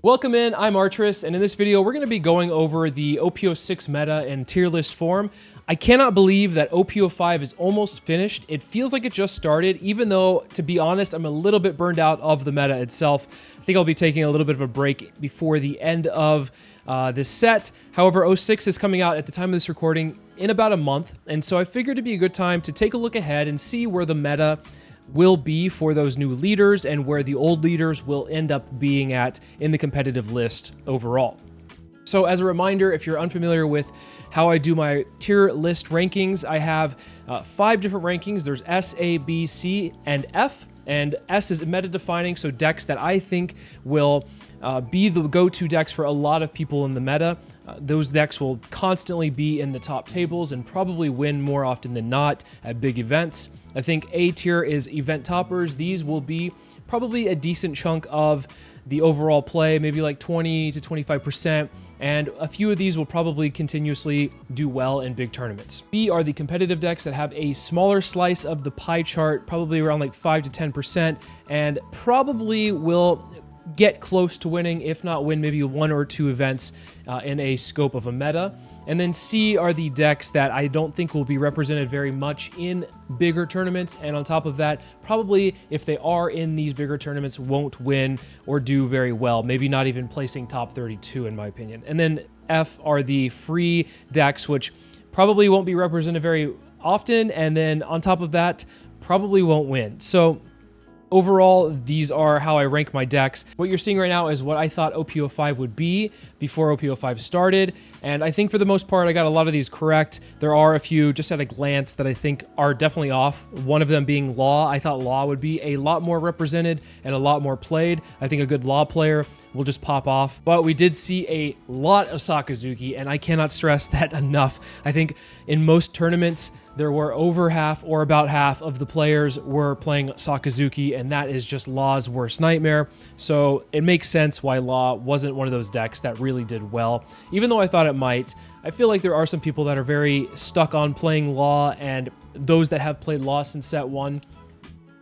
Welcome in, I'm Artris, and in this video we're going to be going over the OP06 meta in tier list form. I cannot believe that OP05 is almost finished. It feels like it just started, even though, to be honest, I'm a little bit burned out of the meta itself. I think I'll be taking a little bit of a break before the end of this set. However, 06 is coming out at the time of this recording in about a month, and so I figured it'd be a good time to take a look ahead and see where the meta will be for those new leaders and where the old leaders will end up being at in the competitive list overall. So as a reminder, if you're unfamiliar with how I do my tier list rankings, I have 5 different rankings. There's S, A, B, C, and F. And S is meta defining, so decks that I think will be the go-to decks for a lot of people in the meta. Those decks will constantly be in the top tables and probably win more often than not at big events. I think A tier is event toppers. These will be probably a decent chunk of the overall play, maybe like 20 to 25%, and a few of these will probably continuously do well in big tournaments. B are the competitive decks that have a smaller slice of the pie chart, probably around like 5 to 10%, and probably will get close to winning, if not win maybe 1 or 2 events in a scope of a meta. And then C are the decks that I don't think will be represented very much in bigger tournaments, and on top of that, probably if they are in these bigger tournaments, won't win or do very well, maybe not even placing top 32 in my opinion. And then F are the free decks, which probably won't be represented very often, and then on top of that, probably won't win. So overall, these are how I rank my decks. What you're seeing right now is what I thought OP05 would be before OP05 started, and I think for the most part, I got a lot of these correct. There are a few, just at a glance, that I think are definitely off. One of them being Law. I thought Law would be a lot more represented and a lot more played. I think a good Law player will just pop off. But we did see a lot of Sakazuki, and I cannot stress that enough. I think in most tournaments, there were over half or about half of the players were playing Sakazuki, and that is just Law's worst nightmare. So it makes sense why Law wasn't one of those decks that really did well. Even though I thought it might, I feel like there are some people that are very stuck on playing Law, and those that have played Law since set 1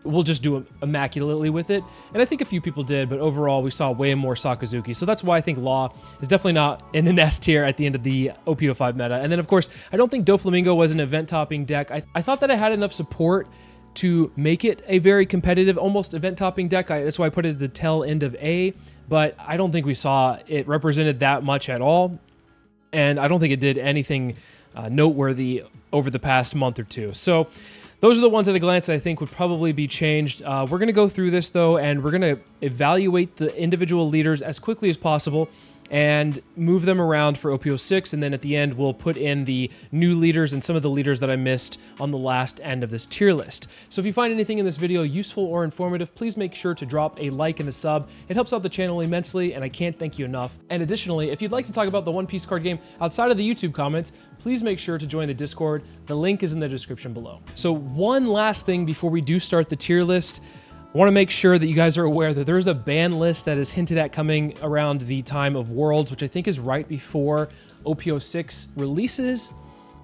will just do immaculately with it. And I think a few people did, but overall we saw way more Sakazuki. So that's why I think Law is definitely not in an S tier at the end of the OP05 meta. And then of course, I don't think Doflamingo was an event topping deck. I thought that it had enough support to make it a very competitive, almost event topping deck. That's why I put it at the tail end of A, but I don't think we saw it represented that much at all. And I don't think it did anything noteworthy over the past month or two. So those are the ones at a glance that I think would probably be changed. We're going to go through this, though, and we're going to evaluate the individual leaders as quickly as possible and move them around for OP06, and then at the end, we'll put in the new leaders and some of the leaders that I missed on the last end of this tier list. So if you find anything in this video useful or informative, please make sure to drop a like and a sub. It helps out the channel immensely, and I can't thank you enough. And additionally, if you'd like to talk about the One Piece card game outside of the YouTube comments, please make sure to join the Discord. The link is in the description below. So one last thing before we do start the tier list, I want to make sure that you guys are aware that there is a ban list that is hinted at coming around the time of Worlds, which I think is right before OP06 releases.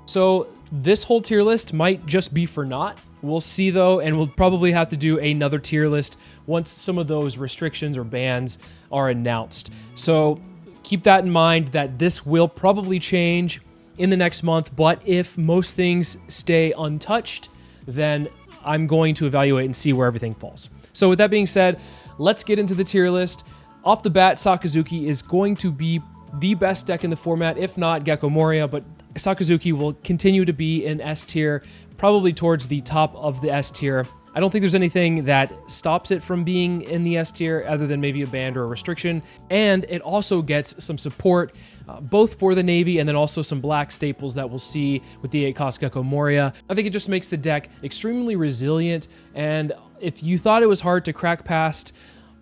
So this whole tier list might just be for naught. We'll see though, and we'll probably have to do another tier list once some of those restrictions or bans are announced. So keep that in mind that this will probably change in the next month, but if most things stay untouched, then I'm going to evaluate and see where everything falls. So with that being said, let's get into the tier list. Off the bat, Sakazuki is going to be the best deck in the format, if not Gecko Moria, but Sakazuki will continue to be in S tier, probably towards the top of the S tier. I don't think there's anything that stops it from being in the S tier other than maybe a ban or a restriction. And it also gets some support both for the Navy and then also some black staples that we'll see with the 8-cost Gecko Moria. I think it just makes the deck extremely resilient. And if you thought it was hard to crack past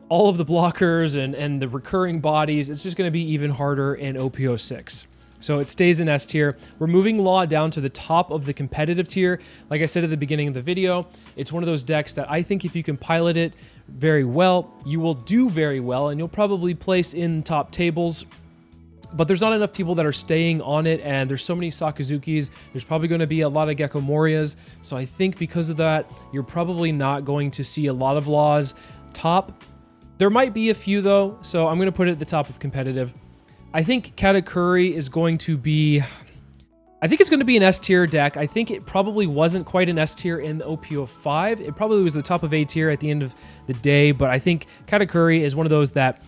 all of the blockers and the recurring bodies, it's just going to be even harder in OP06. So it stays in S tier. We're moving Law down to the top of the competitive tier. Like I said at the beginning of the video, it's one of those decks that I think if you can pilot it very well, you will do very well, and you'll probably place in top tables. But there's not enough people that are staying on it, and there's so many Sakazukis. There's probably going to be a lot of Gecko Morias. So I think because of that, you're probably not going to see a lot of Laws top. There might be a few though, so I'm going to put it at the top of competitive. I think Katakuri is going to be... I think it's going to be an S tier deck. I think it probably wasn't quite an S tier in the OP05. It probably was the top of A tier at the end of the day, but I think Katakuri is one of those that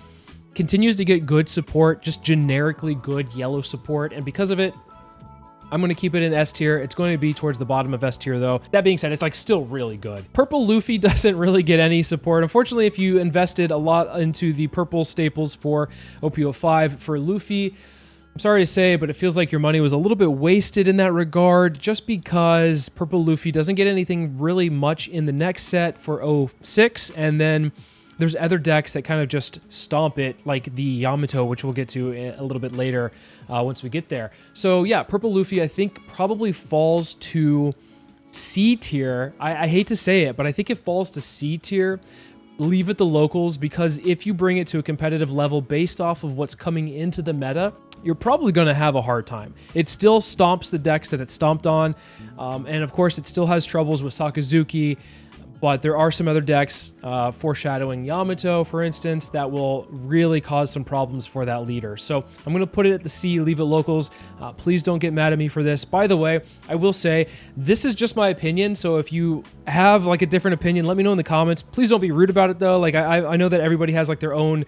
continues to get good support, just generically good yellow support, and because of it, I'm going to keep it in S tier. It's going to be towards the bottom of S tier though. That being said, it's like still really good. Purple Luffy doesn't really get any support. Unfortunately, if you invested a lot into the purple staples for OP05 for Luffy, I'm sorry to say, but it feels like your money was a little bit wasted in that regard, just because Purple Luffy doesn't get anything really much in the next set for 06, and then there's other decks that kind of just stomp it, like the Yamato, which we'll get to a little bit later once we get there. So yeah, Purple Luffy, I think, probably falls to C tier. I hate to say it, but I think it falls to C tier. Leave it the locals, because if you bring it to a competitive level based off of what's coming into the meta, you're probably going to have a hard time. It still stomps the decks that it stomped on, and of course it still has troubles with Sakazuki, but there are some other decks, foreshadowing Yamato, for instance, that will really cause some problems for that leader. So I'm going to put it at the C, leave it locals. Please don't get mad at me for this. By the way, I will say, this is just my opinion, so if you have like a different opinion, let me know in the comments. Please don't be rude about it though. Like I know that everybody has like their own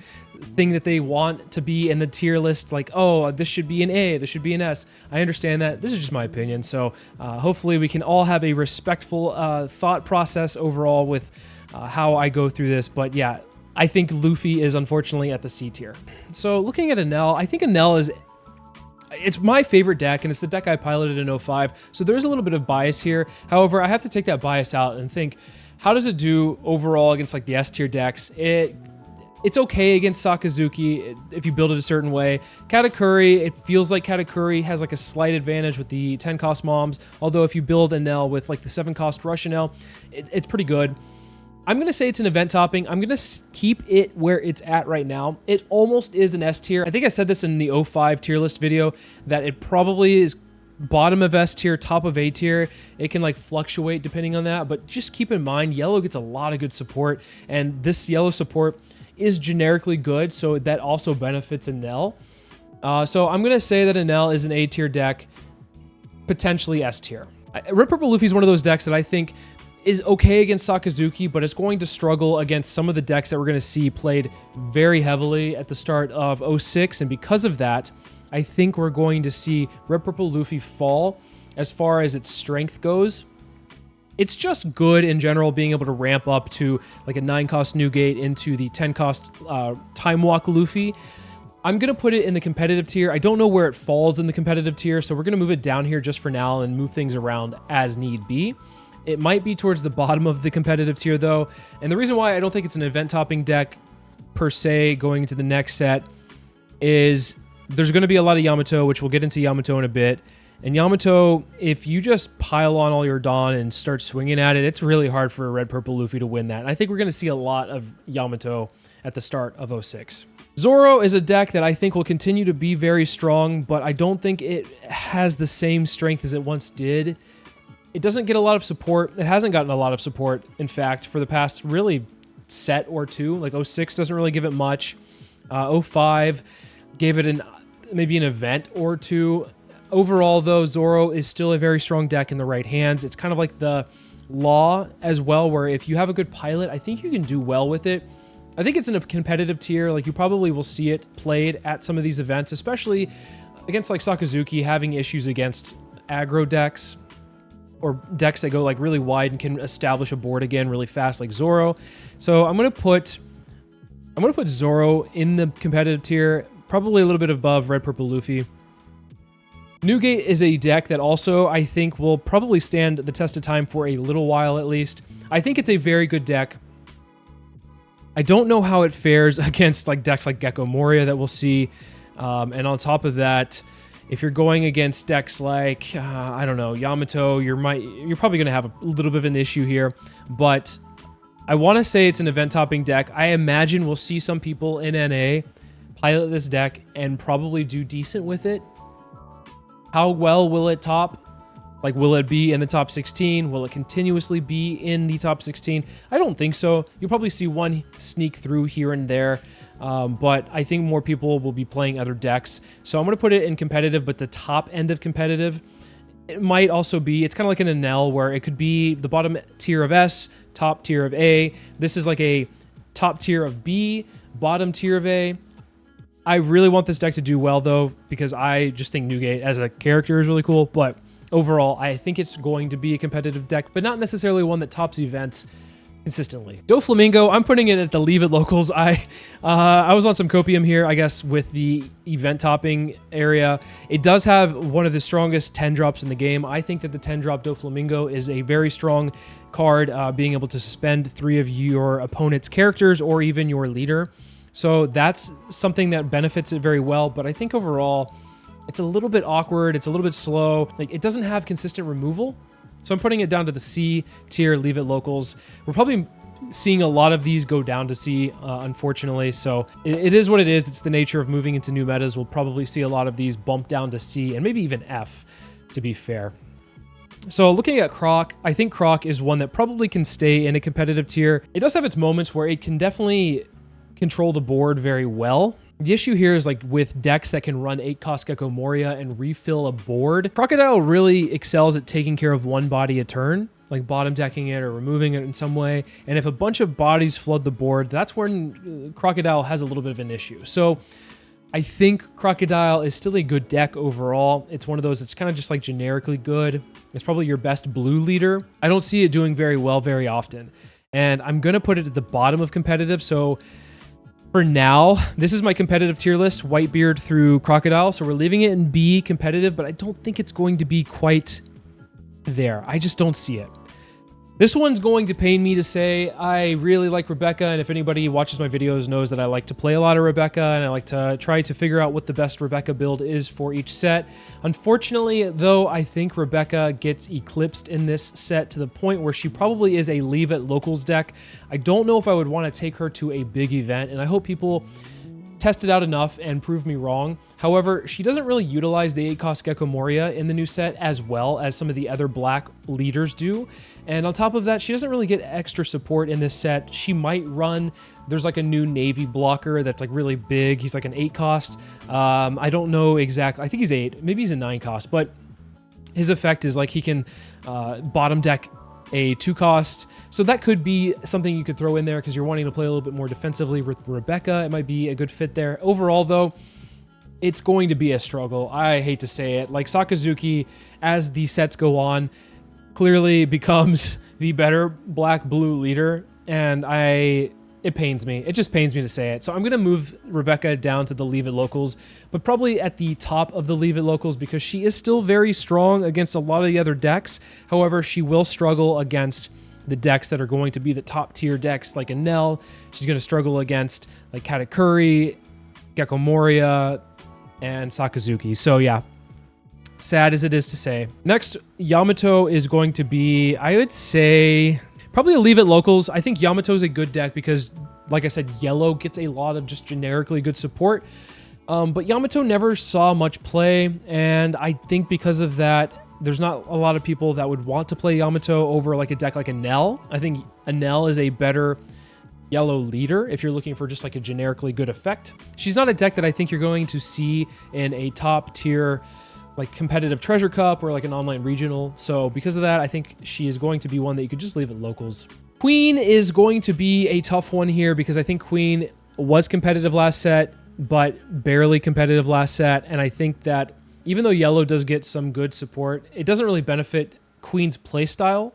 thing that they want to be in the tier list, like, oh, this should be an A, this should be an S. I understand that. This is just my opinion, so hopefully we can all have a respectful thought process overall with how I go through this. But yeah, I think Luffy is unfortunately at the C tier. So looking at Enel, I think Enel is... It's my favorite deck, and it's the deck I piloted in 05, so there's a little bit of bias here. However, I have to take that bias out and think, how does it do overall against like the S tier decks? It's okay against Sakazuki if you build it a certain way. Katakuri, it feels like Katakuri has like a slight advantage with the 10 cost moms, although if you build Enel with like the 7 cost rush Enel, it's pretty good. I'm going to say it's an event topping. I'm going to keep it where it's at right now. It almost is an S tier. I think I said this in the 05 tier list video, that it probably is bottom of S tier, top of A tier. It can like fluctuate depending on that, but just keep in mind, yellow gets a lot of good support, and this yellow support is generically good, so that also benefits Enel. So I'm going to say that Enel is an A tier deck, potentially S tier. Red Purple Luffy is one of those decks that I think is okay against Sakazuki, but it's going to struggle against some of the decks that we're going to see played very heavily at the start of 06, and because of that, I think we're going to see Red Purple Luffy fall as far as its strength goes. It's just good in general being able to ramp up to like a 9 cost Newgate into the 10 cost Time Walk Luffy. I'm going to put it in the competitive tier. I don't know where it falls in the competitive tier, so we're going to move it down here just for now and move things around as need be. It might be towards the bottom of the competitive tier though, and the reason why I don't think it's an event topping deck per se going into the next set is there's going to be a lot of Yamato, which we'll get into Yamato in a bit. And Yamato, if you just pile on all your Dawn and start swinging at it, it's really hard for a Red Purple Luffy to win that. And I think we're going to see a lot of Yamato at the start of 06. Zoro is a deck that I think will continue to be very strong, but I don't think it has the same strength as it once did. It doesn't get a lot of support. It hasn't gotten a lot of support, in fact, for the past really set or two. Like 06 doesn't really give it much. 05 gave it maybe an event or two. Overall, though, Zoro is still a very strong deck in the right hands. It's kind of like the Law as well, where if you have a good pilot, I think you can do well with it. I think it's in a competitive tier. Like, you probably will see it played at some of these events, especially against like Sakazuki having issues against aggro decks or decks that go like really wide and can establish a board again really fast, like Zoro. So I'm gonna put Zoro in the competitive tier, probably a little bit above Red Purple Luffy. Newgate is a deck that also, I think, will probably stand the test of time for a little while at least. I think it's a very good deck. I don't know how it fares against like decks like Gecko Moria that we'll see. And on top of that, if you're going against decks like, I don't know, Yamato, you're probably going to have a little bit of an issue here. But I want to say it's an event-topping deck. I imagine we'll see some people in NA pilot this deck and probably do decent with it. How well will it top? Like, will it be in the top 16? Will it continuously be in the top 16? I don't think so. You'll probably see one sneak through here and there, but I think more people will be playing other decks. So I'm going to put it in competitive, but the top end of competitive, it might also be, it's kind of like an Enel where it could be the bottom tier of S, top tier of A. This is like a top tier of B, bottom tier of A. I really want this deck to do well, though, because I just think Newgate as a character is really cool, but overall, I think it's going to be a competitive deck, but not necessarily one that tops events consistently. Doflamingo, I'm putting it at the Leave It Locals. I was on some copium here, I guess, with the event topping area. It does have one of the strongest 10 drops in the game. I think that the 10 drop Doflamingo is a very strong card, being able to suspend 3 of your opponent's characters or even your leader. So that's something that benefits it very well, but I think overall, it's a little bit awkward. It's a little bit slow. Like, it doesn't have consistent removal. So I'm putting it down to the C tier, Leave It Locals. We're probably seeing a lot of these go down to C, unfortunately. So it is what it is. It's the nature of moving into new metas. We'll probably see a lot of these bump down to C and maybe even F, to be fair. So looking at Croc, I think Croc is one that probably can stay in a competitive tier. It does have its moments where it can definitely control the board very well. The issue here is like with decks that can run 8-cost Gecko Moria and refill a board, Crocodile really excels at taking care of one body a turn, like bottom decking it or removing it in some way. And if a bunch of bodies flood the board, that's when Crocodile has a little bit of an issue. So I think Crocodile is still a good deck overall. It's one of those that's kind of just like generically good. It's probably your best blue leader. I don't see it doing very well very often. And I'm going to put it at the bottom of competitive. So for now, this is my competitive tier list, Whitebeard through Crocodile. So we're leaving it in B, competitive, but I don't think it's going to be quite there. I just don't see it. This one's going to pain me to say. I really like Rebecca, and if anybody watches my videos knows that I like to play a lot of Rebecca, and I like to try to figure out what the best Rebecca build is for each set. Unfortunately, though, I think Rebecca gets eclipsed in this set to the point where she probably is a Leave It Locals deck. I don't know if I would want to take her to a big event, and I hope people test it out enough and prove me wrong. However, she doesn't really utilize the 8-cost Gecko Moria in the new set as well as some of the other black leaders do. And on top of that, she doesn't really get extra support in this set. She might run, there's like a new Navy blocker that's like really big. He's like an 8-cost. I don't know exactly. I think he's 8. Maybe he's a 9-cost, but his effect is like he can bottom deck a 2-cost. So that could be something you could throw in there because you're wanting to play a little bit more defensively with Rebecca. It might be a good fit there. Overall, though, it's going to be a struggle. I hate to say it. Like, Sakazuki, as the sets go on, clearly becomes the better black-blue leader, and it pains me. It just pains me to say it. So I'm going to move Rebecca down to the Leave It Locals, but probably at the top of the Leave It Locals because she is still very strong against a lot of the other decks. However, she will struggle against the decks that are going to be the top tier decks like Enel. She's going to struggle against like Katakuri, Gecko Moria, and Sakazuki. So yeah, sad as it is to say. Next, Yamato is going to be, I would say, probably a Leave It Locals. I think Yamato is a good deck because, like I said, yellow gets a lot of just generically good support. But Yamato never saw much play, and I think because of that, there's not a lot of people that would want to play Yamato over like a deck like Enel. I think Enel is a better yellow leader if you're looking for just like a generically good effect. She's not a deck that I think you're going to see in a top tier like competitive Treasure Cup or like an online regional. So because of that, I think she is going to be one that you could just leave at locals. Queen is going to be a tough one here because I think Queen was competitive last set, but barely competitive last set. And I think that even though yellow does get some good support, it doesn't really benefit Queen's playstyle.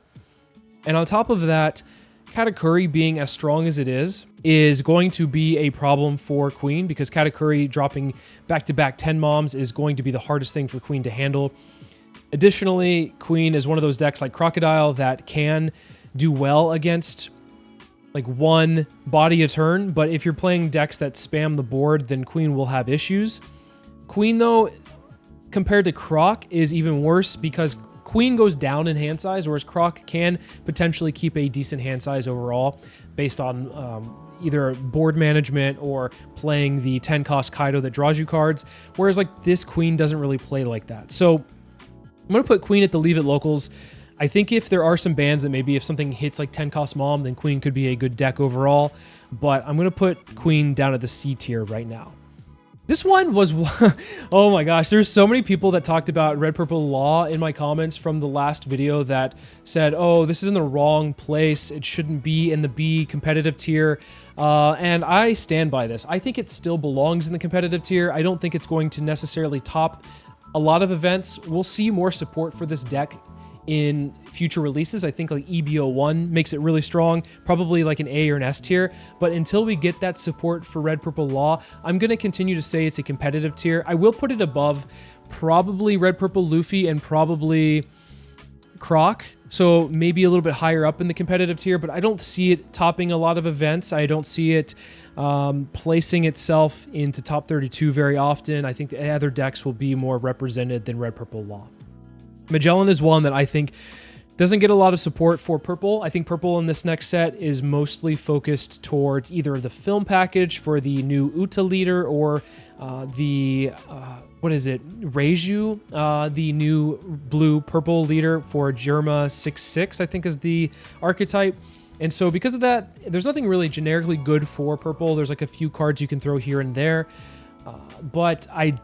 And on top of that, Katakuri being as strong as it is going to be a problem for Queen because Katakuri dropping back-to-back 10 moms is going to be the hardest thing for Queen to handle. Additionally, Queen is one of those decks like Crocodile that can do well against like one body a turn, but if you're playing decks that spam the board, then Queen will have issues. Queen, though, compared to Croc, is even worse because Queen goes down in hand size, whereas Croc can potentially keep a decent hand size overall based on either board management or playing the 10-cost Kaido that draws you cards, whereas like this Queen doesn't really play like that. So I'm going to put Queen at the Leave It Locals. I think if there are some bans that maybe if something hits like 10 cost Mom, then Queen could be a good deck overall. But I'm going to put Queen down at the C tier right now. This one was, oh my gosh, there's so many people that talked about Red Purple Law in my comments from the last video that said, oh, this is in the wrong place. It shouldn't be in the B competitive tier. And I stand by this. I think it still belongs in the competitive tier. I don't think it's going to necessarily top a lot of events. We'll see more support for this deck in future releases. I think like EBO1 makes it really strong, probably like an A or an S tier. But until we get that support for Red Purple Law, I'm going to continue to say it's a competitive tier. I will put it above probably Red Purple Luffy and probably Croc. So maybe a little bit higher up in the competitive tier, but I don't see it topping a lot of events. I don't see it placing itself into top 32 very often. I think the other decks will be more represented than Red Purple Law. Magellan is one that I think doesn't get a lot of support for Purple. I think Purple in this next set is mostly focused towards either the film package for the new Uta leader or what is it, Reiju, the new blue-purple leader for Germa 6/6, I think is the archetype. And so because of that, there's nothing really generically good for Purple. There's like a few cards you can throw here and there, but I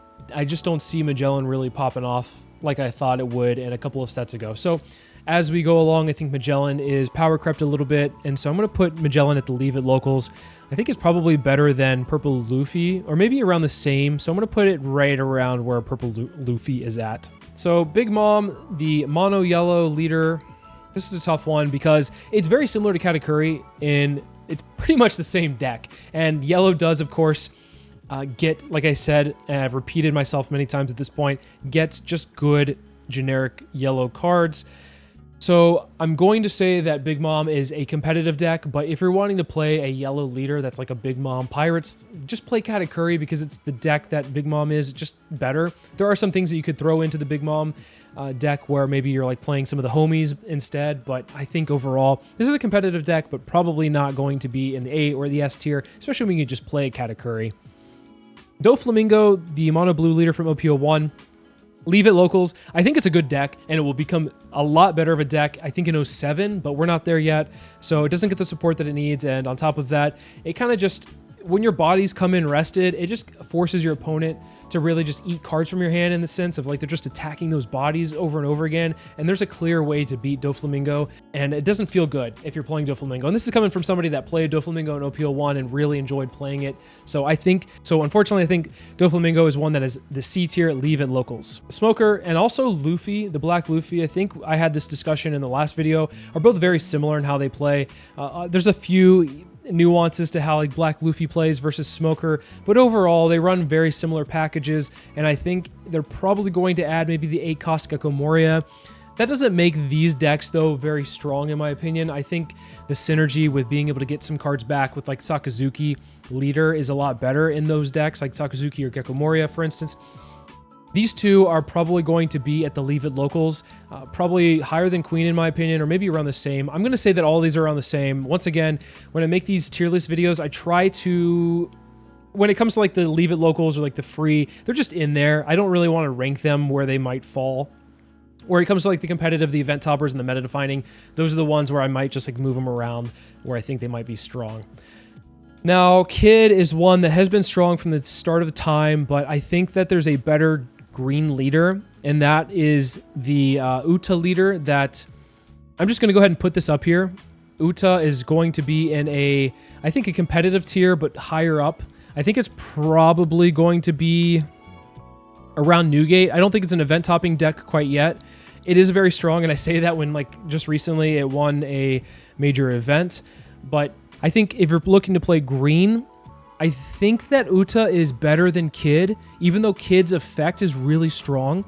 just don't see Magellan really popping off like I thought it would in a couple of sets ago. So as we go along, I think Magellan is power crept a little bit, and so I'm going to put Magellan at the Leave It Locals. I think it's probably better than Purple Luffy, or maybe around the same, so I'm going to put it right around where Purple Luffy is at. So Big Mom, the mono yellow leader, this is a tough one because it's very similar to Katakuri in it's pretty much the same deck, and yellow does, of course, get, like I said, and I've repeated myself many times at this point, gets just good generic yellow cards. So I'm going to say that Big Mom is a competitive deck, but if you're wanting to play a yellow leader that's like a Big Mom Pirates, just play Katakuri because it's the deck that Big Mom is just better. There are some things that you could throw into the Big Mom deck where maybe you're like playing some of the homies instead, but I think overall this is a competitive deck, but probably not going to be in the A or the S tier, especially when you just play Katakuri. Doflamingo, the mono blue leader from OP01, Leave It Locals. I think it's a good deck, and it will become a lot better of a deck, I think, in 07, but we're not there yet, so it doesn't get the support that it needs, and on top of that, it kind of just, when your bodies come in rested, it just forces your opponent to really just eat cards from your hand in the sense of like they're just attacking those bodies over and over again, and there's a clear way to beat Doflamingo, and it doesn't feel good if you're playing Doflamingo. And this is coming from somebody that played Doflamingo in OP01 and really enjoyed playing it. So unfortunately, I think Doflamingo is one that is the C tier, Leave It Locals. Smoker and also Luffy, the Black Luffy, I think I had this discussion in the last video, are both very similar in how they play. There's a few nuances to how like Black Luffy plays versus Smoker, but overall they run very similar packages, and I think they're probably going to add maybe the 8-cost Gecko Moria. That doesn't make these decks though very strong in my opinion. I think the synergy with being able to get some cards back with like Sakazuki leader is a lot better in those decks, like Sakazuki or Gecko Moria for instance. These two are probably going to be at the Leave It Locals, probably higher than Queen in my opinion, or maybe around the same. I'm going to say that all these are around the same. Once again, when I make these tier list videos, I try to, when it comes to like the Leave It Locals or like the free, they're just in there. I don't really want to rank them where they might fall. Where it comes to like the competitive, the event toppers, and the meta defining, those are the ones where I might just like move them around where I think they might be strong. Now, Kid is one that has been strong from the start of the time, but I think that there's a better green leader, and that is the Uta leader that I'm just going to go ahead and put this up here. Uta is going to be in I think a competitive tier, but higher up. I think it's probably going to be around Newgate. I don't think it's an event topping deck quite yet. It is very strong, and I say that when like just recently it won a major event, but I think if you're looking to play green, I think that Uta is better than Kid, even though Kid's effect is really strong.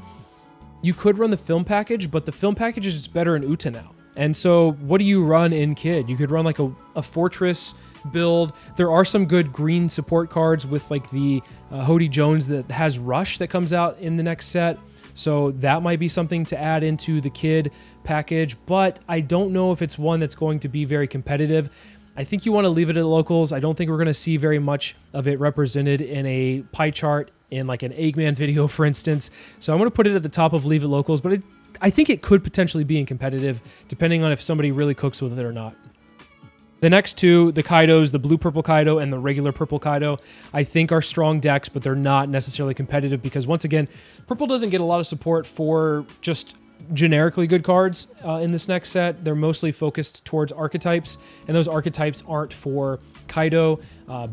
You could run the film package, but the film package is just better in Uta now. And so what do you run in Kid? You could run like a Fortress build. There are some good green support cards with like the Hody Jones that has Rush that comes out in the next set. So that might be something to add into the Kid package, but I don't know if it's one that's going to be very competitive. I think you want to leave it at Locals. I don't think we're going to see very much of it represented in a pie chart in like an Eggman video, for instance. So I'm going to put it at the top of Leave It Locals, but I think it could potentially be in competitive, depending on if somebody really cooks with it or not. The next two, the Kaidos, the blue-purple Kaido and the regular purple Kaido, I think are strong decks, but they're not necessarily competitive because, once again, purple doesn't get a lot of support for just generically good cards in this next set. They're mostly focused towards archetypes, and those archetypes aren't for Kaido,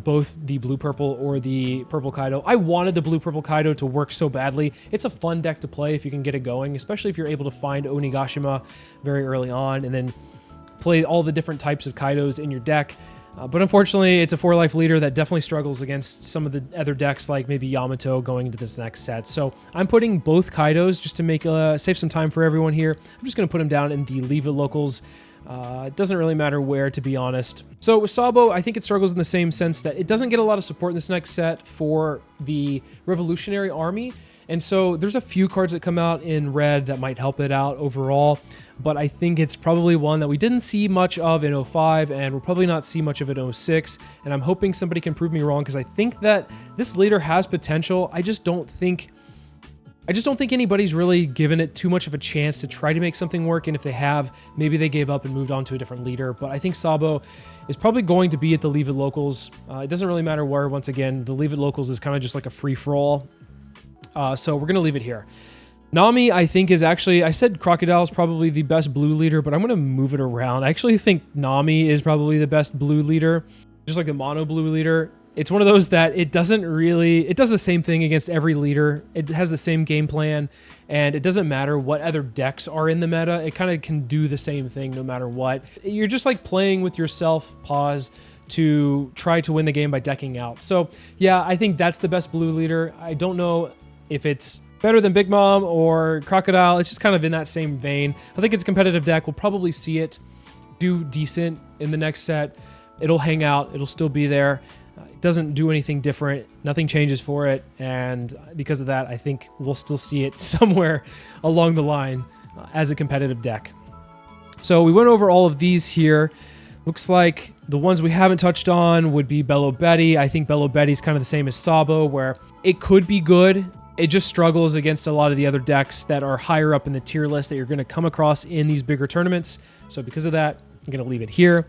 both the blue-purple or the purple Kaido. I wanted the blue-purple Kaido to work so badly. It's a fun deck to play if you can get it going, especially if you're able to find Onigashima very early on and then play all the different types of Kaidos in your deck. But unfortunately, it's a 4-life leader that definitely struggles against some of the other decks, like maybe Yamato going into this next set. So I'm putting both Kaidos just to make save some time for everyone here. I'm just going to put them down in the Leave It locals. It doesn't really matter where, to be honest. So with Sabo, I think it struggles in the same sense that it doesn't get a lot of support in this next set for the Revolutionary Army. And so there's a few cards that come out in red that might help it out overall, but I think it's probably one that we didn't see much of in 05, and we'll probably not see much of it in 06, and I'm hoping somebody can prove me wrong, because I think that this leader has potential. I just don't think anybody's really given it too much of a chance to try to make something work, and if they have, maybe they gave up and moved on to a different leader. But I think Sabo is probably going to be at the Leave It locals. It doesn't really matter where. Once again, the Leave It locals is kind of just like a free-for-all. So we're going to leave it here. Nami, I think, is actually... I said Crocodile is probably the best blue leader, but I'm going to move it around. I actually think Nami is probably the best blue leader, just like the mono blue leader. It's one of those that it doesn't really... It does the same thing against every leader. It has the same game plan, and it doesn't matter what other decks are in the meta. It kind of can do the same thing no matter what. You're just like playing with yourself, pause, to try to win the game by decking out. So yeah, I think that's the best blue leader. I don't know if it's better than Big Mom or Crocodile. It's just kind of in that same vein. I think it's a competitive deck. We'll probably see it do decent in the next set. It'll hang out. It'll still be there. It doesn't do anything different. Nothing changes for it. And because of that, I think we'll still see it somewhere along the line as a competitive deck. So we went over all of these here. Looks like the ones we haven't touched on would be Bello Betty. I think Bello Betty's kind of the same as Sabo, where it could be good. It just struggles against a lot of the other decks that are higher up in the tier list that you're going to come across in these bigger tournaments. So because of that, I'm going to leave it here.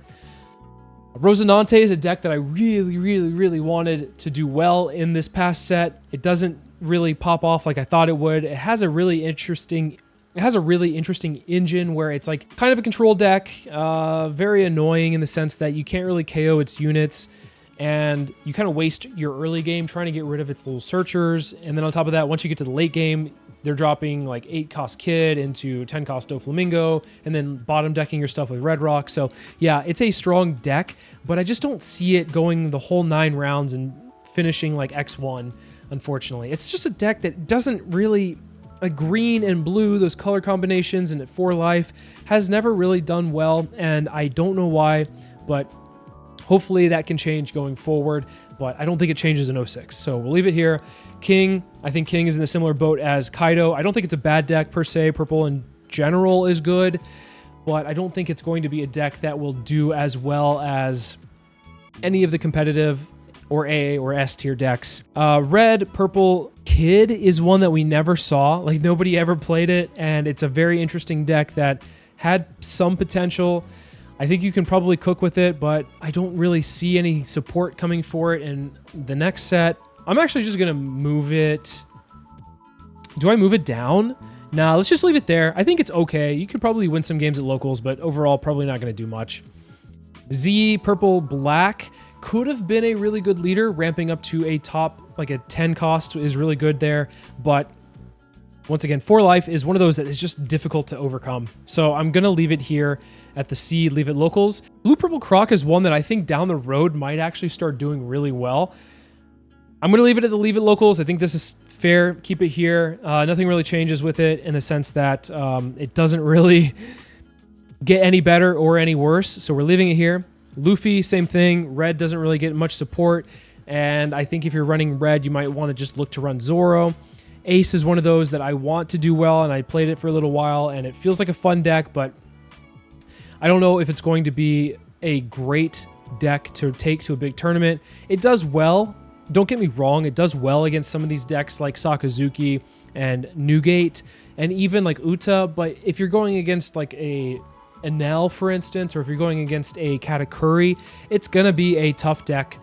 Rosinante is a deck that I really wanted to do well in this past set. It doesn't really pop off like I thought it would. It has a really interesting engine where it's like kind of a control deck, very annoying in the sense that you can't really KO its units, and you kind of waste your early game trying to get rid of its little searchers. And then on top of that, once you get to the late game, they're dropping like 8-cost Kid into 10-cost Doflamingo, and then bottom decking your stuff with Red Rock. So yeah, it's a strong deck, but I just don't see it going the whole 9 rounds and finishing like X1, unfortunately. It's just a deck that doesn't really... Like green and blue, those color combinations, and at 4 life has never really done well, and I don't know why, but hopefully that can change going forward, but I don't think it changes in 06. So we'll leave it here. King, I think King is in a similar boat as Kaido. I don't think it's a bad deck per se. Purple in general is good, but I don't think it's going to be a deck that will do as well as any of the competitive or A or S tier decks. Red, purple, Kid is one that we never saw. Like, nobody ever played it, and it's a very interesting deck that had some potential. I think you can probably cook with it, but I don't really see any support coming for it in the next set. I'm actually just gonna move it. Do I move it down? Nah, let's just leave it there. I think it's okay. You could probably win some games at locals, but overall, probably not gonna do much. Z, purple, black could have been a really good leader. Ramping up to a top, like a 10 cost is really good there. But once again, 4 life is one of those that is just difficult to overcome. So I'm going to leave it here at the C, leave it locals. Blue, purple, croc is one that I think down the road might actually start doing really well. I'm going to leave it at the leave it locals. I think this is fair. Keep it here. Nothing really changes with it in the sense that it doesn't really get any better or any worse. So we're leaving it here. Luffy, same thing. Red doesn't really get much support. And I think if you're running red, you might want to just look to run Zoro. Ace is one of those that I want to do well, and I played it for a little while, and it feels like a fun deck, but I don't know if it's going to be a great deck to take to a big tournament. It does well Don't get me wrong, it does well against some of these decks like Sakazuki and Newgate and even like Uta, but if you're going against like a Enel, for instance, or if you're going against a Katakuri, it's gonna be a tough deck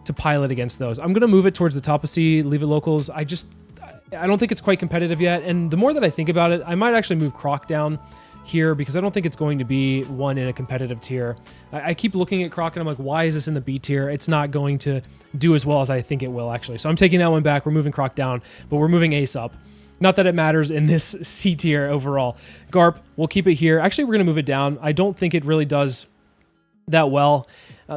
to pilot against those. I'm gonna move it towards the top of C, leave it locals. I don't think it's quite competitive yet, and the more that I think about it, I might actually move Croc down here because I don't think it's going to be one in a competitive tier. I keep looking at Croc and I'm like, why is this in the B tier? It's not going to do as well as I think it will, actually. So I'm taking that one back. We're moving Croc down, but we're moving Ace up. Not that it matters in this C tier overall. Garp, we'll keep it here. Actually, we're going to move it down. I don't think it really does that well.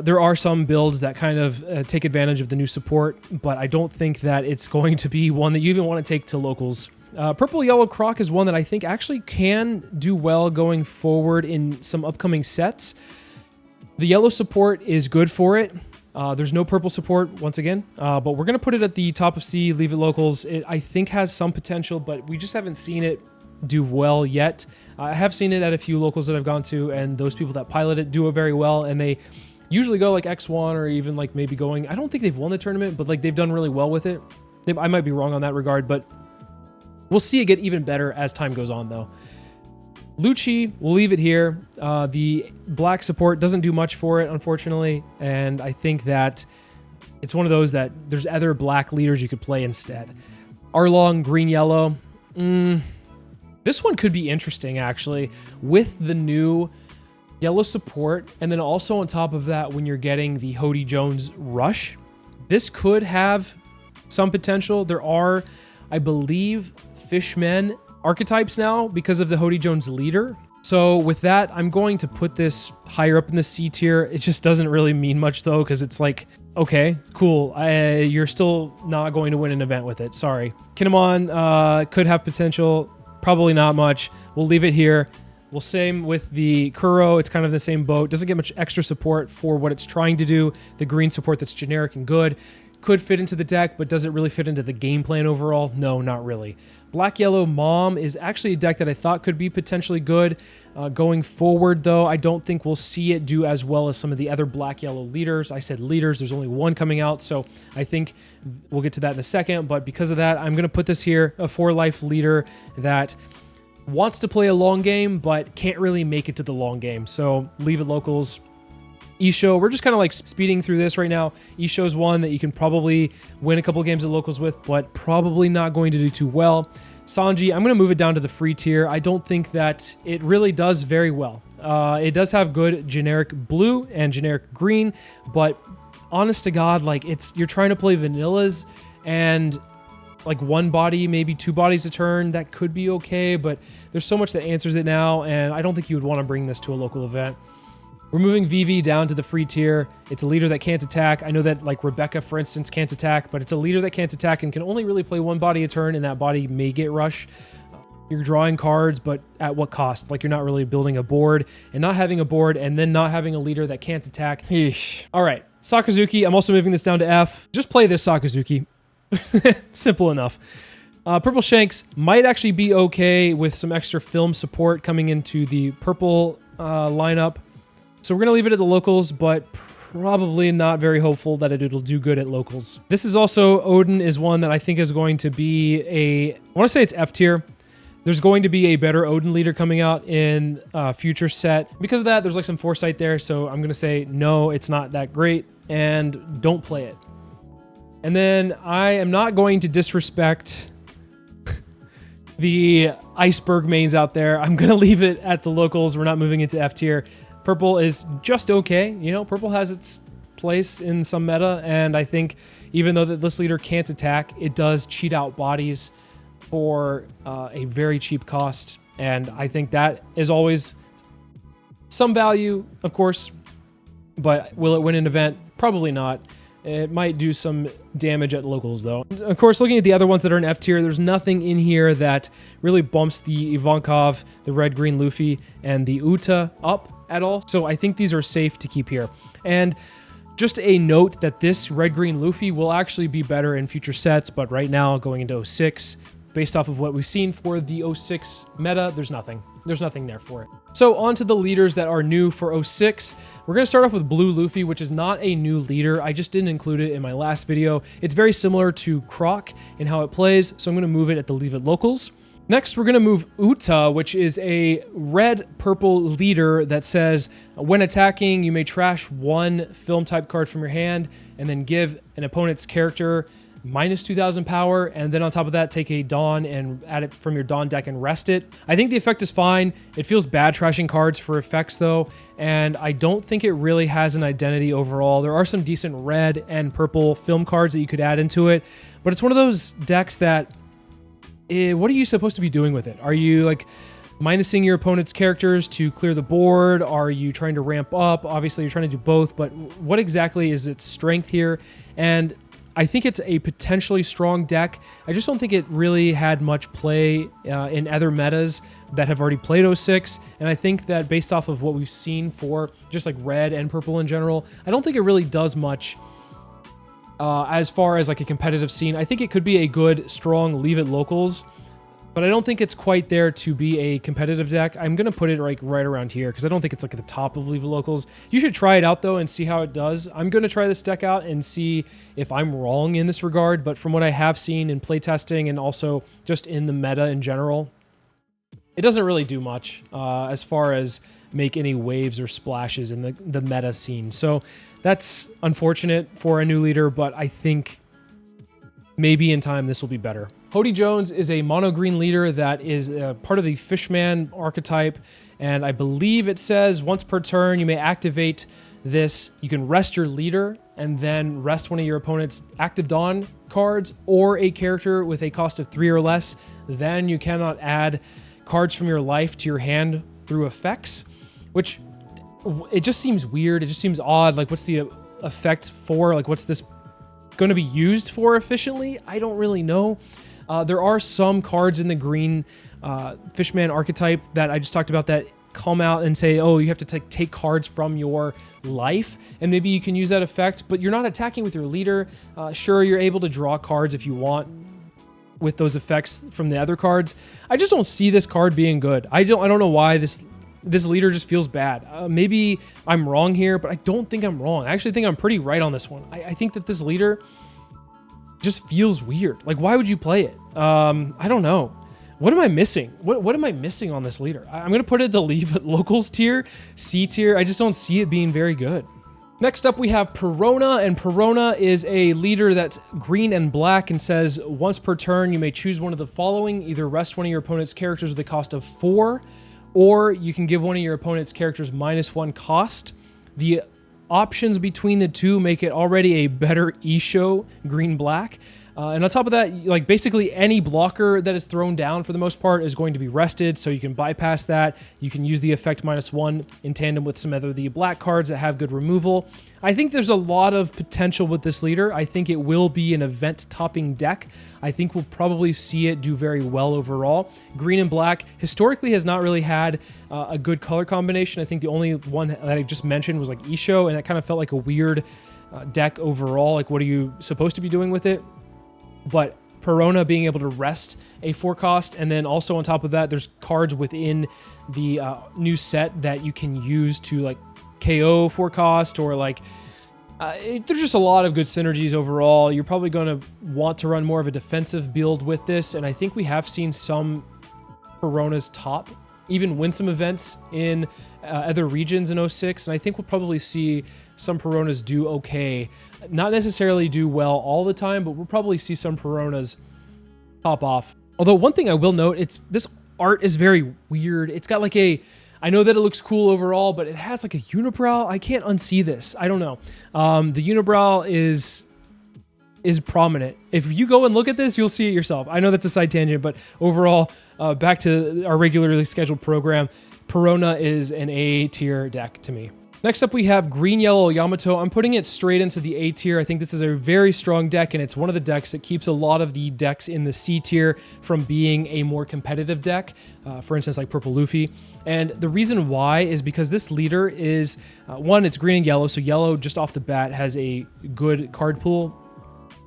There are some builds that kind of take advantage of the new support, but I don't think that it's going to be one that you even want to take to locals. Purple Yellow Croc is one that I think actually can do well going forward in some upcoming sets. The yellow support is good for it. There's no purple support once again, but we're going to put it at the top of C, leave it locals. It, I think, has some potential, but we just haven't seen it do well yet. I have seen it at a few locals that I've gone to, and those people that pilot it do it very well, and they usually go like X1 or even like maybe going, I don't think they've won the tournament, but like they've done really well with it. I might be wrong on that regard, but we'll see it get even better as time goes on though. Lucci, we'll leave it here. The black support doesn't do much for it, unfortunately, and I think that it's one of those that there's other black leaders you could play instead. Arlong, green-yellow. This one could be interesting, actually, with the new yellow support, and then also on top of that, when you're getting the Hody Jones Rush, this could have some potential. There are, I believe, Fishmen archetypes now because of the Hody Jones leader. So with that, I'm going to put this higher up in the C tier. It just doesn't really mean much though, because it's like, okay, cool. You're still not going to win an event with it. Sorry. Kinemon could have potential. Probably not much. We'll leave it here. Well, same with the Kuro. It's kind of the same boat. Doesn't get much extra support for what it's trying to do. The green support that's generic and good. Could fit into the deck, but does it really fit into the game plan overall? No, not really. Black-Yellow Mom is actually a deck that I thought could be potentially good. Going forward, though, I don't think we'll see it do as well as some of the other Black-Yellow leaders. I said leaders. There's only one coming out, so I think we'll get to that in a second. But because of that, I'm going to put this here, a 4-life leader that wants to play a long game, but can't really make it to the long game. So leave it locals. Isho, we're just kind of like speeding through this right now. Isho's one that you can probably win a couple of games at locals with, but probably not going to do too well. Sanji, I'm going to move it down to the free tier. I don't think that it really does very well. It does have good generic blue and generic green, but honest to God, like you're trying to play vanillas and like one body, maybe two bodies a turn. That could be okay, but there's so much that answers it now, and I don't think you would want to bring this to a local event. We're moving VV down to the free tier. It's a leader that can't attack. I know that like Rebecca, for instance, can't attack, but it's a leader that can't attack and can only really play one body a turn, and that body may get rush. You're drawing cards, but at what cost? Like you're not really building a board, and not having a board and then not having a leader that can't attack. Eesh. All right, Sakazuki, I'm also moving this down to F. Just play this Sakazuki. Simple enough. Purple Shanks might actually be okay with some extra film support coming into the purple lineup. So we're going to leave it at the locals, but probably not very hopeful that it'll do good at locals. This is also, Odin is one that I think is going to be I want to say it's F tier. There's going to be a better Odin leader coming out in future set. Because of that, there's like some foresight there. So I'm going to say, no, it's not that great, and don't play it. And then I am not going to disrespect the iceberg mains out there. I'm going to leave it at the locals. We're not moving into F tier. Purple is just okay. You know, purple has its place in some meta, and I think even though that this leader can't attack, it does cheat out bodies for a very cheap cost, and I think that is always some value, of course, but will it win an event? Probably not. It might do some damage at locals, though. Of course, looking at the other ones that are in F tier, there's nothing in here that really bumps the Ivankov, the red-green Luffy, and the Uta up at all. So I think these are safe to keep here. And just a note that this red-green Luffy will actually be better in future sets, but right now, going into 06, based off of what we've seen for the 06 meta, there's nothing. There's nothing there for it. So on to the leaders that are new for 06. We're going to start off with Blue Luffy, which is not a new leader. I just didn't include it in my last video. It's very similar to Croc in how it plays, so I'm going to move it at the Leave It Locals. Next, we're going to move Uta, which is a red-purple leader that says, when attacking, you may trash one film type card from your hand and then give an opponent's character minus 2,000 power, and then on top of that, take a Dawn and add it from your Dawn deck and rest it. I think the effect is fine. It feels bad trashing cards for effects though, and I don't think it really has an identity overall. There are some decent red and purple film cards that you could add into it, but it's one of those decks that, what are you supposed to be doing with it? Are you like minusing your opponent's characters to clear the board? Are you trying to ramp up? Obviously you're trying to do both, but what exactly is its strength here? And I think it's a potentially strong deck. I just don't think it really had much play in other metas that have already played 06. And I think that based off of what we've seen for just like red and purple in general, I don't think it really does much as far as like a competitive scene. I think it could be a good, strong Leave It Locals, but I don't think it's quite there to be a competitive deck. I'm going to put it like right around here because I don't think it's like at the top of Leave It Locals. You should try it out though and see how it does. I'm going to try this deck out and see if I'm wrong in this regard, but from what I have seen in playtesting and also just in the meta in general, it doesn't really do much as far as make any waves or splashes in the meta scene. So that's unfortunate for a new leader, but I think maybe in time this will be better. Hody Jones is a mono green leader that is part of the Fishman archetype, and I believe it says once per turn you may activate this. You can rest your leader and then rest one of your opponent's active Dawn cards or a character with a cost of 3 or less. Then you cannot add cards from your life to your hand through effects, which it just seems weird. It just seems odd. Like, what's the effect for? Like, what's this going to be used for efficiently? I don't really know. There are some cards in the green Fishman archetype that I just talked about that come out and say, oh, you have to take cards from your life, and maybe you can use that effect, but you're not attacking with your leader. Sure, you're able to draw cards if you want with those effects from the other cards. I just don't see this card being good. I don't know why this leader just feels bad. Maybe I'm wrong here, but I don't think I'm wrong. I actually think I'm pretty right on this one. I think that this leader just feels weird. Like, why would you play it? I don't know. What am I missing? What am I missing on this leader? I'm going to put it at the Leave It Locals tier, C tier. I just don't see it being very good. Next up, we have Perona, and Perona is a leader that's green and black and says, once per turn, you may choose one of the following. Either rest one of your opponent's characters with a cost of 4, or you can give one of your opponent's characters -1 cost. The options between the two make it already a better Isho green-black. And on top of that, like basically any blocker that is thrown down for the most part is going to be rested, so you can bypass that. You can use the effect -1 in tandem with some other the black cards that have good removal. I think there's a lot of potential with this leader. I think it will be an event-topping deck. I think we'll probably see it do very well overall. Green and black historically has not really had a good color combination. I think the only one that I just mentioned was like Isho, and it kind of felt like a weird deck overall. Like, what are you supposed to be doing with it? But Perona being able to rest a 4 cost, and then also on top of that, there's cards within the new set that you can use to like KO 4 cost, or like there's just a lot of good synergies overall. You're probably going to want to run more of a defensive build with this, and I think we have seen some Peronas top, even win some events in other regions in 06, and I think we'll probably see some Peronas do okay. Not necessarily do well all the time, but we'll probably see some Peronas top off. Although one thing I will note, this art is very weird. It's got like I know that it looks cool overall, but it has like a unibrow. I can't unsee this. I don't know. The unibrow is prominent. If you go and look at this, you'll see it yourself. I know that's a side tangent, but overall, back to our regularly scheduled program, Perona is an A tier deck to me. Next up, we have Green-Yellow Yamato. I'm putting it straight into the A tier. I think this is a very strong deck, and it's one of the decks that keeps a lot of the decks in the C tier from being a more competitive deck. For instance, like Purple Luffy. And the reason why is because this leader is, one, it's green and yellow, so yellow just off the bat has a good card pool.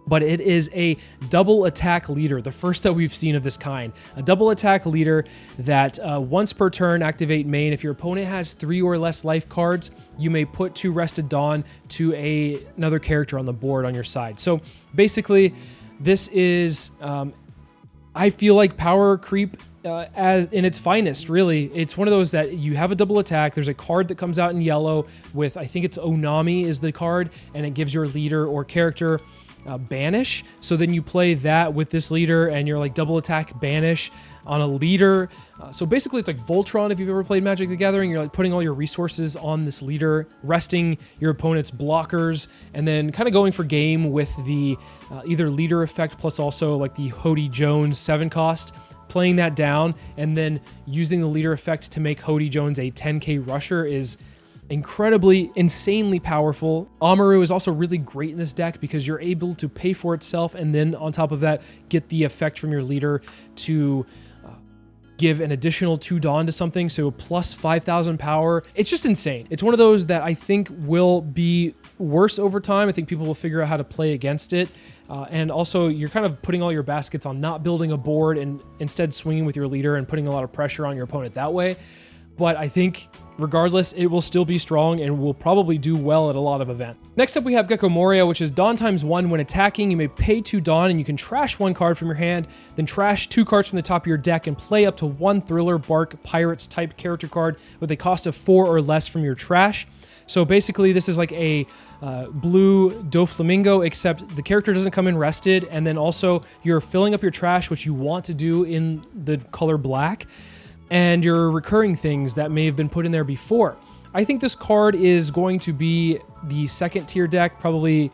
but it is a double attack leader, the first that we've seen of this kind. A double attack leader that once per turn activate main. If your opponent has 3 or less life cards, you may put 2 Rested Dawn to another character on the board on your side. So basically, this is, I feel like power creep as in its finest, really. It's one of those that you have a double attack. There's a card that comes out in yellow with, I think it's Onami is the card, and it gives your leader or character banish. So then you play that with this leader and you're like double attack banish on a leader. So basically it's like Voltron if you've ever played Magic the Gathering. You're like putting all your resources on this leader, resting your opponent's blockers, and then kind of going for game with the either leader effect plus also like the Hody Jones 7 cost, playing that down, and then using the leader effect to make Hody Jones a 10k rusher is incredibly, insanely powerful. Amaru is also really great in this deck because you're able to pay for itself and then on top of that, get the effect from your leader to give an additional 2 Dawn to something, so plus 5,000 power. It's just insane. It's one of those that I think will be worse over time. I think people will figure out how to play against it. And also, you're kind of putting all your baskets on not building a board and instead swinging with your leader and putting a lot of pressure on your opponent that way. But I think regardless, it will still be strong and will probably do well at a lot of events. Next up, we have Gecko Moria, which is Dawn ×1. When attacking, you may pay 2 Dawn and you can trash 1 card from your hand, then trash 2 cards from the top of your deck and play up to 1 Thriller Bark Pirates type character card with a cost of 4 or less from your trash. So basically, this is like a blue Doflamingo, except the character doesn't come in rested, and then also you're filling up your trash, which you want to do in the color black, and you're recurring things that may have been put in there before. I think this card is going to be the 2nd tier deck, probably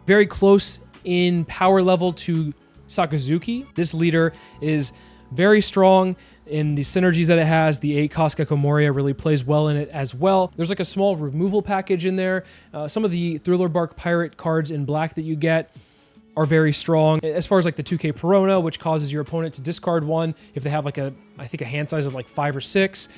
very close in power level to Sakazuki. This leader is very strong in the synergies that it has. The 8 cost Gecko Moria really plays well in it as well. There's like a small removal package in there. Some of the Thriller Bark Pirate cards in black that you get are very strong. As far as like the 2k Perona, which causes your opponent to discard 1 if they have like I think a hand size of like 5 or 6.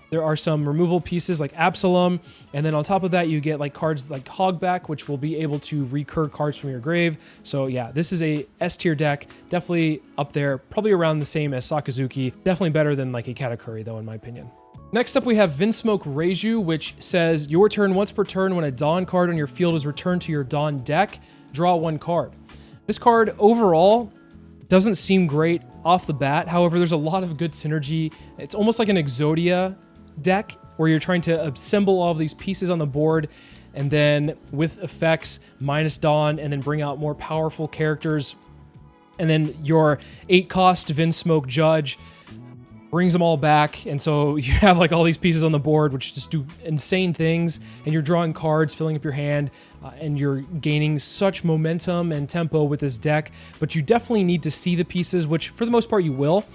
There are some removal pieces like Absalom, and then on top of that you get like cards like Hogback, which will be able to recur cards from your grave. So yeah, this is a S tier deck, definitely up there, probably around the same as Sakazuki. Definitely better than like a Katakuri though, in my opinion. Next up, we have Vinsmoke Reiju, which says your turn once per turn when a Dawn card on your field is returned to your Dawn deck, draw 1 card. This card overall doesn't seem great off the bat. However, there's a lot of good synergy. It's almost like an Exodia deck where you're trying to assemble all of these pieces on the board and then with effects minus Dawn and then bring out more powerful characters. And then your 8 cost Vinsmoke Judge brings them all back, and so you have like all these pieces on the board which just do insane things, and you're drawing cards, filling up your hand, and you're gaining such momentum and tempo with this deck. But you definitely need to see the pieces, which for the most part you will,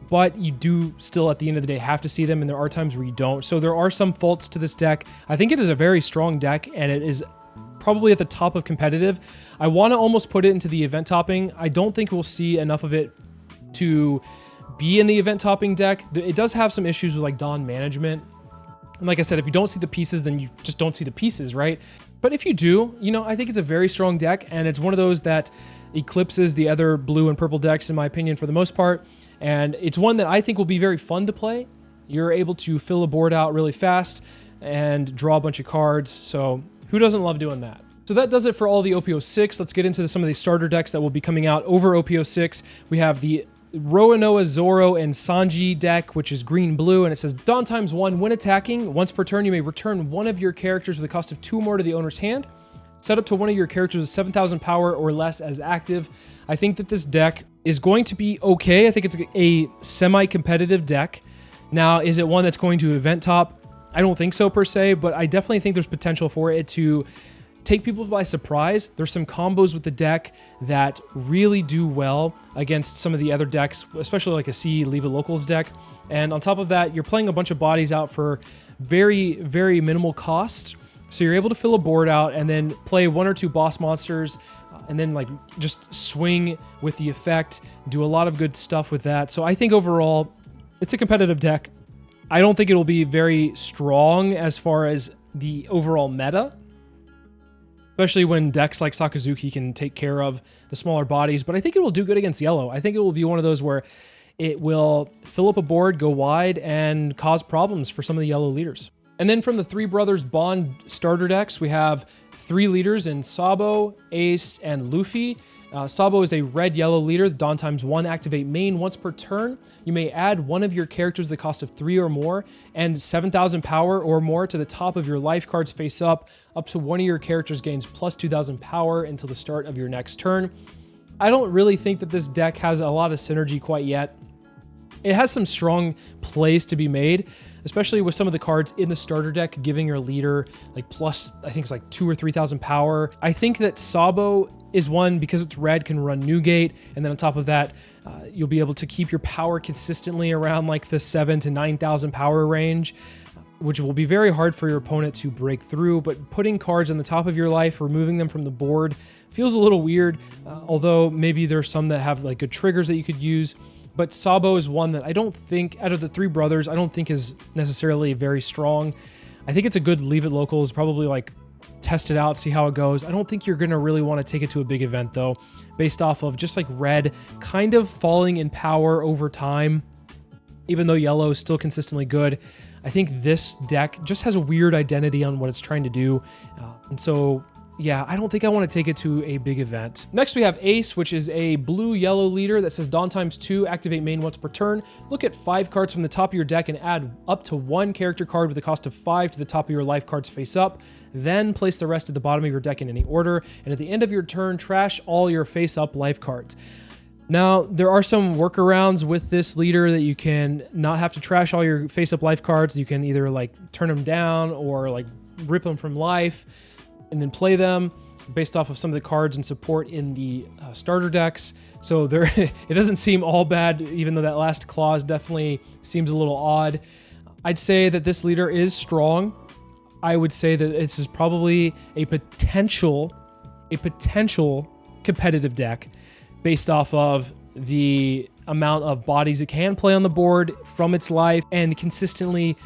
but you do still at the end of the day have to see them, and there are times where you don't. So there are some faults to this deck. I think it is a very strong deck, and it is probably at the top of competitive. I want to almost put it into the event topping. I don't think we'll see enough of it to be in the event topping deck. It does have some issues with like Dawn management. And like I said, if you don't see the pieces, then you just don't see the pieces, right? But if you do, you know, I think it's a very strong deck, and it's one of those that eclipses the other blue and purple decks, in my opinion, for the most part. And it's one that I think will be very fun to play. You're able to fill a board out really fast and draw a bunch of cards. So who doesn't love doing that? So that does it for all the OP06. Let's get into some of the starter decks that will be coming out over OP06. We have the Roanoa, Zoro, and Sanji deck, which is green-blue, and it says Dawn ×1. When attacking, once per turn, you may return 1 of your characters with a cost of 2 or more to the owner's hand. Set up to 1 of your characters with 7,000 power or less as active. I think that this deck is going to be okay. I think it's a semi-competitive deck. Now, is it one that's going to event top? I don't think so per se, but I definitely think there's potential for it to take people by surprise. There's some combos with the deck that really do well against some of the other decks, especially like a Leave It Locals deck. And on top of that, you're playing a bunch of bodies out for very, very minimal cost. So you're able to fill a board out and then play 1 or 2 boss monsters and then like just swing with the effect, do a lot of good stuff with that. So I think overall, it's a competitive deck. I don't think it'll be very strong as far as the overall meta. especially when decks like Sakazuki can take care of the smaller bodies. But I think it will do good against yellow. I think it will be one of those where it will fill up a board, go wide, and cause problems for some of the yellow leaders. And then from the Three Brothers Bond starter decks, we have 3 leaders in Sabo, Ace, and Luffy. Sabo is a red-yellow leader. The Dawn ×1 activate main once per turn. You may add one of your characters the cost of 3 or more and 7,000 power or more to the top of your life cards face up to one of your characters gains plus 2,000 power until the start of your next turn. I don't really think that this deck has a lot of synergy quite yet. It has some strong plays to be made, especially with some of the cards in the starter deck giving your leader like plus, I think it's like 2,000 or 3,000 power. I think that Sabo is one, because it's red, can run Newgate, and then on top of that, you'll be able to keep your power consistently around like the 7,000 to 9,000 power range, which will be very hard for your opponent to break through. But putting cards on the top of your life, removing them from the board, feels a little weird, although maybe there's some that have like good triggers that you could use. But Sabo is one that I don't think, out of the 3 brothers, I don't think is necessarily very strong. I think it's a good leave it locals, probably like test it out, see how it goes. I don't think you're going to really want to take it to a big event though, based off of just like red kind of falling in power over time, even though yellow is still consistently good. I think this deck just has a weird identity on what it's trying to do. And so yeah, I don't think I want to take it to a big event. Next, we have Ace, which is a blue-yellow leader that says Dawn ×2, activate main once per turn. Look at 5 cards from the top of your deck and add up to 1 character card with a cost of 5 to the top of your life cards face up. Then place the rest at the bottom of your deck in any order. And at the end of your turn, trash all your face-up life cards. Now, there are some workarounds with this leader that you can not have to trash all your face-up life cards. You can either like turn them down or like rip them from life and then play them based off of some of the cards and support in the starter decks. So there, it doesn't seem all bad, even though that last clause definitely seems a little odd. I'd say that this leader is strong. I would say that this is probably a potential competitive deck based off of the amount of bodies it can play on the board from its life and consistently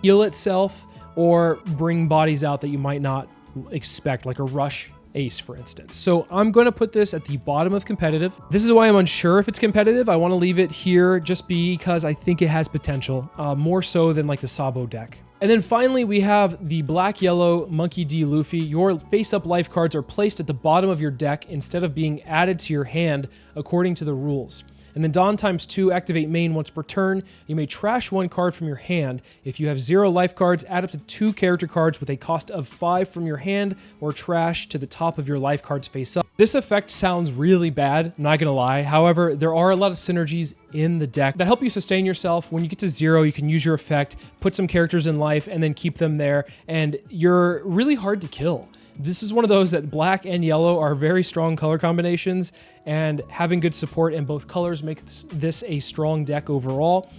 heal itself or bring bodies out that you might not expect, like a rush Ace, for instance. So I'm going to put this at the bottom of competitive. This is why I'm unsure if it's competitive. I want to leave it here just because I think it has potential, more so than like the Sabo deck. And then finally, we have the black-yellow Monkey D. Luffy. Your face-up life cards are placed at the bottom of your deck instead of being added to your hand according to the rules. And then Dawn ×2, activate main once per turn. You may trash 1 card from your hand. If you have 0 life cards, add up to 2 character cards with a cost of 5 from your hand or trash to the top of your life cards face up. This effect sounds really bad, not gonna lie. However, there are a lot of synergies in the deck that help you sustain yourself. When you get to 0, you can use your effect, put some characters in life, and then keep them there, and you're really hard to kill. This is one of those that black and yellow are very strong color combinations, and having good support in both colors makes this a strong deck overall.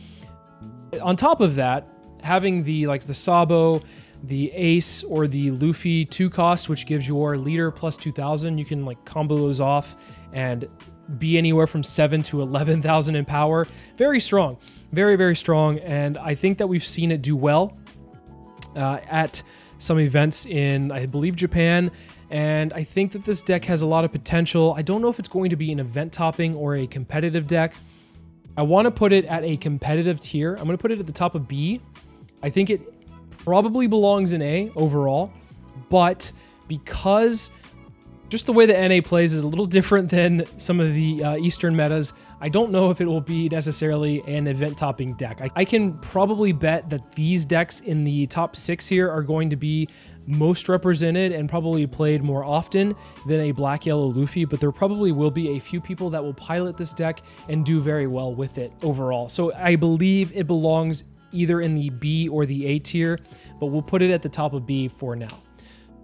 On top of that, having the Sabo, the Ace, or the Luffy 2 cost, which gives your leader plus 2,000, you can like combo those off and be anywhere from 7,000 to 11,000 in power. Very strong, very, very strong, and I think that we've seen it do well at some events in, I believe, Japan, and I think that this deck has a lot of potential. I don't know if it's going to be an event topping or a competitive deck. I want to put it at a competitive tier. I'm going to put it at the top of B. I think it probably belongs in A overall, but because just the way the NA plays is a little different than some of the Eastern metas, I don't know if it will be necessarily an event-topping deck. I can probably bet that these decks in the top 6 here are going to be most represented and probably played more often than a black-yellow Luffy, but there probably will be a few people that will pilot this deck and do very well with it overall. So I believe it belongs either in the B or the A tier, but we'll put it at the top of B for now.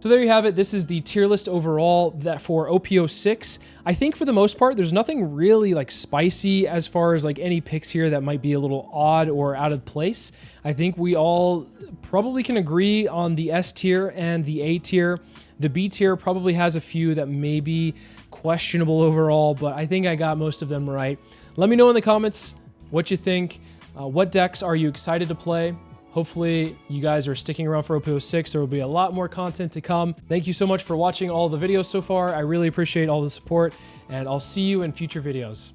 So there you have it. This is the tier list overall that for OP06. I think for the most part, there's nothing really like spicy as far as like any picks here that might be a little odd or out of place. I think we all probably can agree on the S tier and the A tier. The B tier probably has a few that may be questionable overall, but I think I got most of them right. Let me know in the comments what you think. What decks are you excited to play? Hopefully you guys are sticking around for OP06. There will be a lot more content to come. Thank you so much for watching all the videos so far. I really appreciate all the support, and I'll see you in future videos.